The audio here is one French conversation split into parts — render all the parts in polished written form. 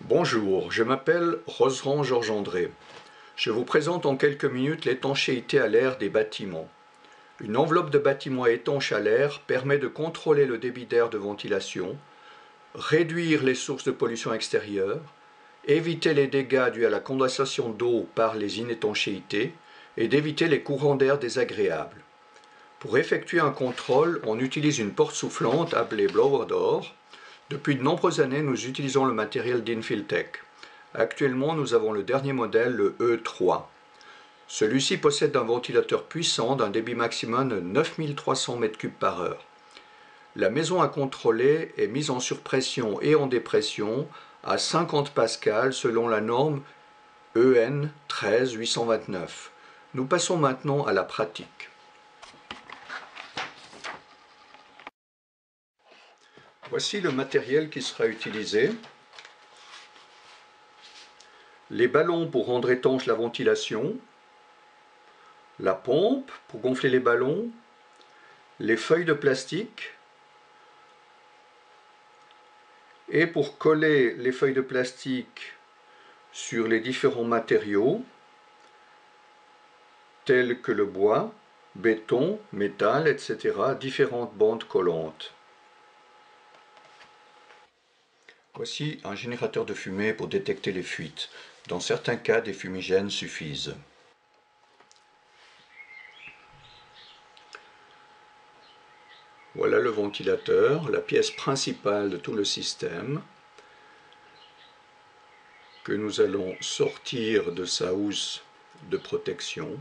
Bonjour, je m'appelle Roseran Georges-André. Je vous présente en quelques minutes l'étanchéité à l'air des bâtiments. Une enveloppe de bâtiment étanche à l'air permet de contrôler le débit d'air de ventilation, réduire les sources de pollution extérieure, éviter les dégâts dus à la condensation d'eau par les inétanchéités et d'éviter les courants d'air désagréables. Pour effectuer un contrôle, on utilise une porte soufflante appelée blower door. Depuis de nombreuses années, nous utilisons le matériel d'Infiltech. Actuellement, nous avons le dernier modèle, le E3. Celui-ci possède un ventilateur puissant d'un débit maximum de 9300 m3 par heure. La maison à contrôler est mise en surpression et en dépression à 50 pascal selon la norme EN 13829. Nous passons maintenant à la pratique. Voici le matériel qui sera utilisé. Les ballons pour rendre étanche la ventilation, la pompe pour gonfler les ballons, les feuilles de plastique, et pour coller les feuilles de plastique sur les différents matériaux, tels que le bois, béton, métal, etc., différentes bandes collantes. Voici un générateur de fumée pour détecter les fuites. Dans certains cas, des fumigènes suffisent. Voilà le ventilateur, la pièce principale de tout le système, que nous allons sortir de sa housse de protection.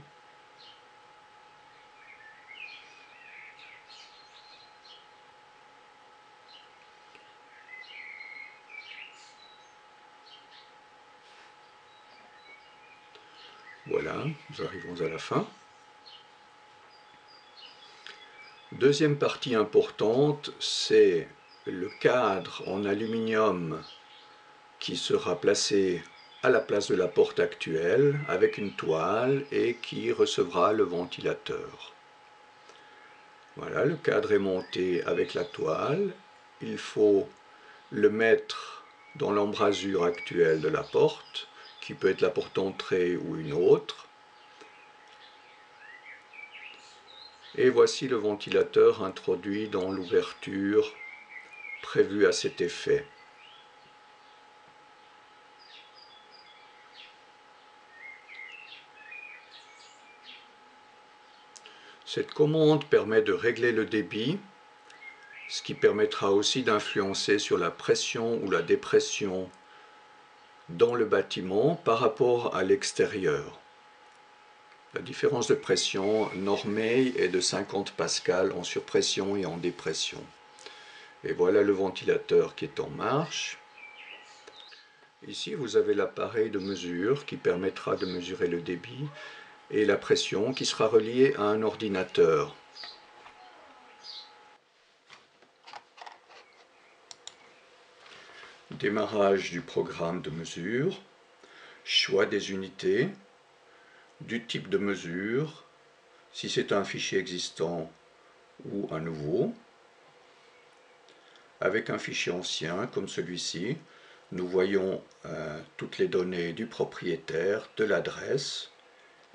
Voilà, nous arrivons à la fin. Deuxième partie importante, c'est le cadre en aluminium qui sera placé à la place de la porte actuelle avec une toile et qui recevra le ventilateur. Voilà, le cadre est monté avec la toile. Il faut le mettre dans l'embrasure actuelle de la porte, qui peut être la porte d'entrée ou une autre. Et voici le ventilateur introduit dans l'ouverture prévue à cet effet. Cette commande permet de régler le débit, ce qui permettra aussi d'influencer sur la pression ou la dépression dans le bâtiment par rapport à l'extérieur. La différence de pression normée est de 50 pascal en surpression et en dépression. Et voilà le ventilateur qui est en marche. Ici, vous avez l'appareil de mesure qui permettra de mesurer le débit et la pression qui sera relié à un ordinateur. Démarrage du programme de mesure, choix des unités, du type de mesure, si c'est un fichier existant ou un nouveau. Avec un fichier ancien comme celui-ci, nous voyons toutes les données du propriétaire, de l'adresse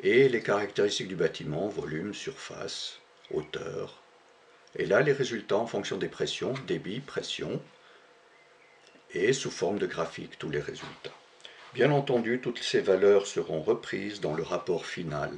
et les caractéristiques du bâtiment, volume, surface, hauteur. Et là, les résultats en fonction des pressions, débit, pression, et sous forme de graphique, tous les résultats. Bien entendu, toutes ces valeurs seront reprises dans le rapport final.